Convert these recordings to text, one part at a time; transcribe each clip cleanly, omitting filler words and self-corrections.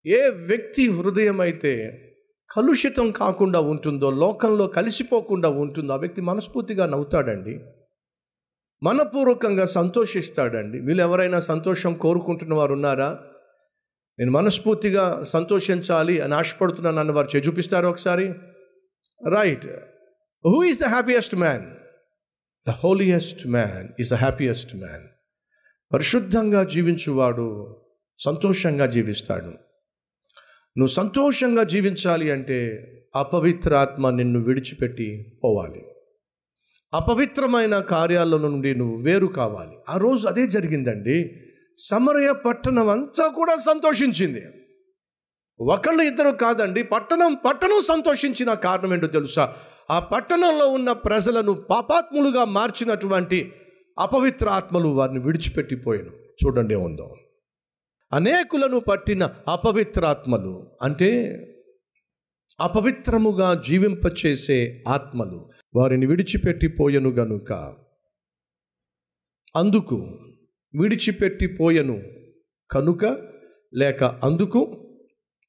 ఏ వ్యక్తి హృదయం అయితే కలుషితం కాకుండా ఉంటుందో, లోకంలో కలిసిపోకుండా ఉంటుందో, ఆ వ్యక్తి మనస్ఫూర్తిగా నవ్వుతాడండి, మనపూర్వకంగా సంతోషిస్తాడండి. వీళ్ళు ఎవరైనా సంతోషం కోరుకుంటున్న వారు ఉన్నారా? నేను మనస్ఫూర్తిగా సంతోషించాలి అని ఆశపడుతున్నాను అన్న వారు చూపిస్తారా ఒకసారి? Right. Who is the happiest man? The holiest man is the happiest man. పరిశుద్ధంగా జీవించువాడు సంతోషంగా జీవిస్తాడు. నువ్వు సంతోషంగా జీవించాలి అంటే అపవిత్రాత్మ నిన్ను విడిచిపెట్టి పోవాలి. అపవిత్రమైన కార్యాల నుండి నువ్వు వేరు కావాలి. ఆ రోజు అదే జరిగిందండి. సమరయ పట్టణం అంతా కూడా సంతోషించింది. ఒకళ్ళు ఇద్దరు కాదండి, పట్టణం సంతోషించిన కారణం ఏంటో తెలుసా? ఆ పట్టణంలో ఉన్న ప్రజలను పాపాత్ములుగా మార్చినటువంటి అపవిత్ర ఆత్మలు వారిని విడిచిపెట్టిపోయాను. చూడండి ఏముందో. అనేకులను పట్టిన అపవిత్రాత్మలు అంటే అపవిత్రముగా జీవింపచేసే ఆత్మలు వారిని విడిచిపెట్టిపోయెను గనుక, అందుకు విడిచిపెట్టిపోయెను కనుక లేక అందుకు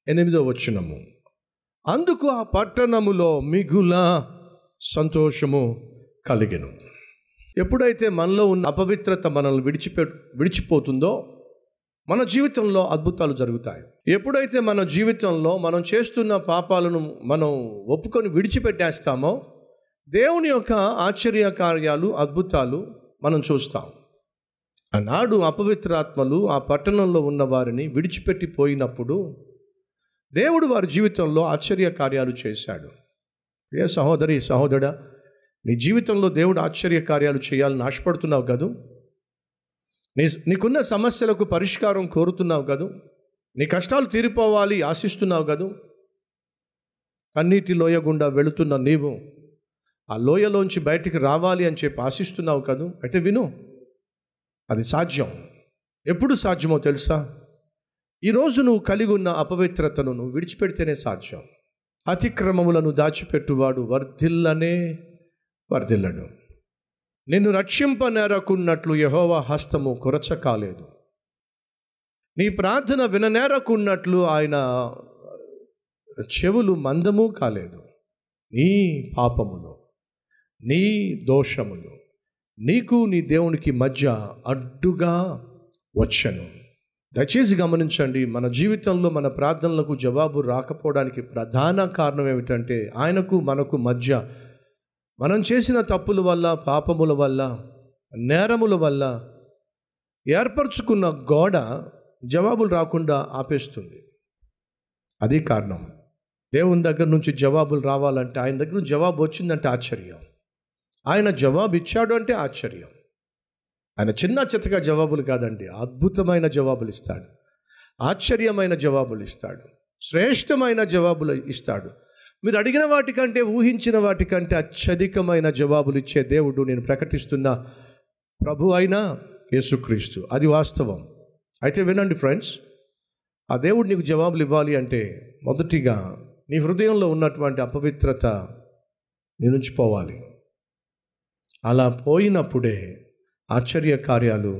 8వ వచనము, అందుకు ఆ పట్టణములో మిగుల సంతోషము కలిగెను. ఎప్పుడైతే మనలో ఉన్న అపవిత్రత మనల్ని విడిచిపోతుందో మన జీవితంలో అద్భుతాలు జరుగుతాయి. ఎప్పుడైతే మన జీవితంలో మనం చేస్తున్న పాపాలను మనం ఒప్పుకొని విడిచిపెట్టేస్తామో దేవుని యొక్క ఆశ్చర్య కార్యాలు, అద్భుతాలు మనం చూస్తాం. ఆనాడు అపవిత్రాత్మలు ఆ పట్టణంలో ఉన్న వారిని విడిచిపెట్టిపోయినప్పుడు దేవుడు వారి జీవితంలో ఆశ్చర్య కార్యాలు చేశాడు. ఏ సహోదరి సహోదరుడా, నీ జీవితంలో దేవుడు ఆశ్చర్య కార్యాలు చేయాలని ఆశపడుతున్నావు కదూ? నీకున్న సమస్యలకు పరిష్కారం కోరుతున్నావు కదూ? నీ కష్టాలు తీరిపోవాలి ఆశిస్తున్నావు కదూ? కన్నీటి లోయ గుండా వెళుతున్న నీవు ఆ లోయలోంచి బయటికి రావాలి అని చెప్పి ఆశిస్తున్నావు కదూ? అయితే విను, అది సాధ్యం. ఎప్పుడు సాధ్యమో తెలుసా? ఈరోజు నువ్వు కలిగి ఉన్న అపవిత్రతను నువ్వు విడిచిపెడితేనే సాధ్యం. అతిక్రమములను దాచిపెట్టువాడు వర్ధిల్లడు. నిన్ను రక్షింపనేరకున్నట్లు యెహోవా హస్తము కొరచ కాలేదు. నీ ప్రార్థన విననేరకున్నట్లు ఆయన చెవులు మందము కాలేదు. నీ పాపములు, నీ దోషములు నీకు నీ దేవునికి మధ్య అడ్డుగా వచ్చెను. దయచేసి గమనించండి, మన జీవితంలో మన ప్రార్థనలకు జవాబు రాకపోవడానికి ప్రధాన కారణం ఏమిటంటే ఆయనకు మనకు మధ్య మనం చేసిన తప్పుల వల్ల, పాపముల వల్ల, నేరముల వల్ల ఏర్పరచుకున్న గోడ జవాబులు రాకుండా ఆపేస్తుంది. అది కారణం. దేవుని దగ్గర నుంచి జవాబులు రావాలంటే, ఆయన దగ్గర నుంచి జవాబు వచ్చిందంటే ఆశ్చర్యం. ఆయన జవాబు ఇచ్చాడు అంటే ఆశ్చర్యం. ఆయన చిన్న చిత్తగా జవాబులు కాదండి, అద్భుతమైన జవాబులు ఇస్తాడు, ఆశ్చర్యమైన జవాబులు ఇస్తాడు, శ్రేష్టమైన జవాబులు ఇస్తాడు. మీరు అడిగిన వాటికంటే, ఊహించిన వాటికంటే అత్యధికమైన జవాబులు ఇచ్చే దేవుడు నేను ప్రకటిస్తున్న ప్రభు అయిన యేసుక్రీస్తు. అది వాస్తవం. అయితే వినండి ఫ్రెండ్స్, ఆ దేవుడు నీకు జవాబులు ఇవ్వాలి అంటే మొదటిగా నీ హృదయంలో ఉన్నటువంటి అపవిత్రత నీ నుంచి పోవాలి. అలా పోయినప్పుడే ఆశ్చర్య కార్యాలు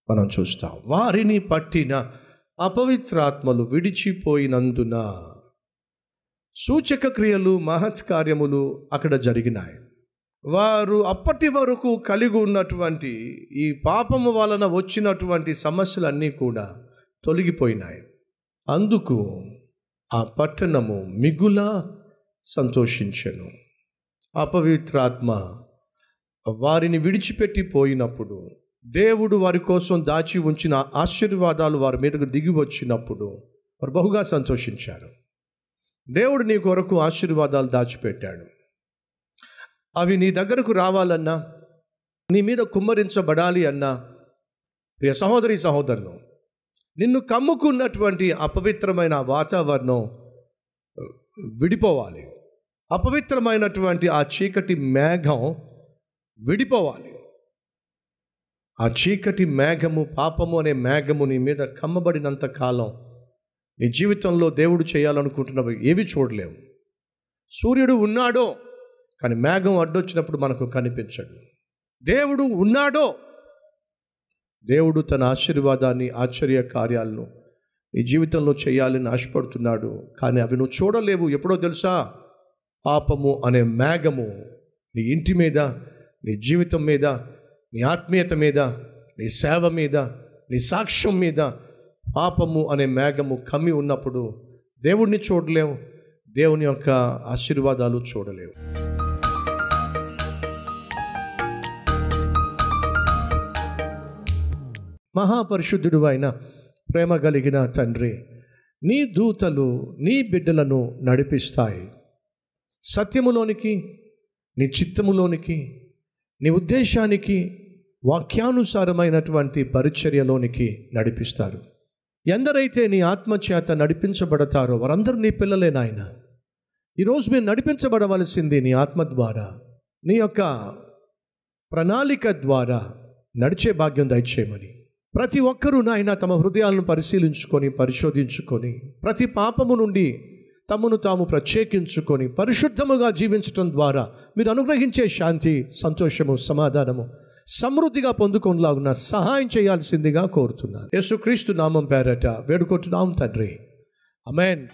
మనం చూస్తాం. వారిని పట్టిన అపవిత్రాత్మలు విడిచిపోయినందున సూచక క్రియలు, మహత్కార్యములు అక్కడ జరిగినాయి. వారు అప్పటి వరకు కలిగి ఉన్నటువంటి ఈ పాపము వలన వచ్చినటువంటి సమస్యలన్నీ కూడా తొలగిపోయినాయి. అందుకు ఆ పట్టణము మిగుల సంతోషించెను. అపవిత్రాత్మ వారిని విడిచిపెట్టిపోయినప్పుడు, దేవుడు వారి కోసం దాచి ఉంచిన ఆశీర్వాదాలు వారి మీదకు దిగి వచ్చినప్పుడు వారు బహుగా సంతోషించారు. దేవుడు నీ కొరకు ఆశీర్వాదాలు దాచిపెట్టాడు. అవి నీ దగ్గరకు రావాలన్నా, నీ మీద కుమ్మరించబడాలి అన్నా, ప్రియ సహోదరి సహోదరులు, నిన్ను కమ్ముకున్నటువంటి అపవిత్రమైన వాతావరణం విడిపోవాలి. అపవిత్రమైనటువంటి ఆ చీకటి మేఘం విడిపోవాలి. ఆ చీకటి మేఘము, పాపము అనే మేఘము నీ మీద కమ్మబడినంత కాలం నీ జీవితంలో దేవుడు చేయాలనుకుంటున్నవి ఏవి చూడలేవు. సూర్యుడు ఉన్నాడో కానీ మేఘం అడ్డొచ్చినప్పుడు మనకు కనిపించడు. దేవుడు ఉన్నాడో, దేవుడు తన ఆశీర్వాదాన్ని, ఆశ్చర్య కార్యాలను నీ జీవితంలో చేయాలని ఆశపడుతున్నాడు. కానీ అవి నువ్వు చూడలేవు. ఎప్పుడో తెలుసా? పాపము అనే మేఘము నీ ఇంటి మీద, నీ జీవితం మీద, నీ ఆత్మీయత మీద, నీ సేవ మీద, నీ సాక్ష్యం మీద పాపము అనే మేఘము కమ్మి ఉన్నప్పుడు దేవుణ్ణి చూడలేవు, దేవుని యొక్క ఆశీర్వాదాలు చూడలేవు. మహాపరిశుద్ధుడు అయిన ప్రేమ కలిగిన తండ్రి, నీ దూతలు నీ బిడ్డలను నడిపిస్తాయి సత్యములోనికి, నీ చిత్తములోనికి, నీ ఉద్దేశానికి, వాక్యానుసారమైనటువంటి పరిచర్యలోనికి నడిపిస్తారు. ఎందరైతే నీ ఆత్మచేత నడిపించబడతారో వారందరూ నీ పిల్లలే నాయన. ఈరోజు మీరు నడిపించబడవలసింది నీ ఆత్మ ద్వారా, నీ యొక్క ప్రణాళిక ద్వారా నడిచే భాగ్యం దయచేయమని ప్రతి ఒక్కరూ నాయన తమ హృదయాలను పరిశీలించుకొని, పరిశోధించుకొని, ప్రతి పాపము నుండి తమను తాము ప్రత్యేకించుకొని పరిశుద్ధముగా జీవించటం ద్వారా మీరు అనుగ్రహించే శాంతి, సంతోషము, సమాధానము సమృద్ధిగా పొందుకొనలాగున సహాయం చేయాల్సిందిగా కోరుతున్నాను. యేసుక్రీస్తు నామం పేరట వేడుకుంటున్నాం తండ్రి, ఆమేన్.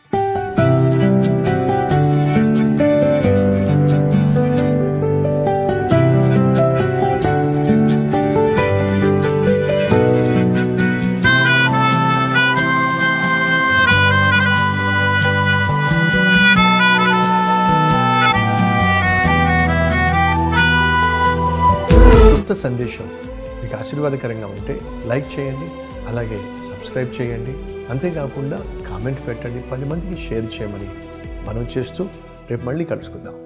సందేశం మీకు ఆశీర్వాదకరంగా ఉంటే లైక్ చేయండి, అలాగే సబ్స్క్రైబ్ చేయండి. అంతేకాకుండా కామెంట్ పెట్టండి, 10 మందికి షేర్ చేయమని మనం చేస్తూ రేపు మళ్ళీ కలుసుకుందాం.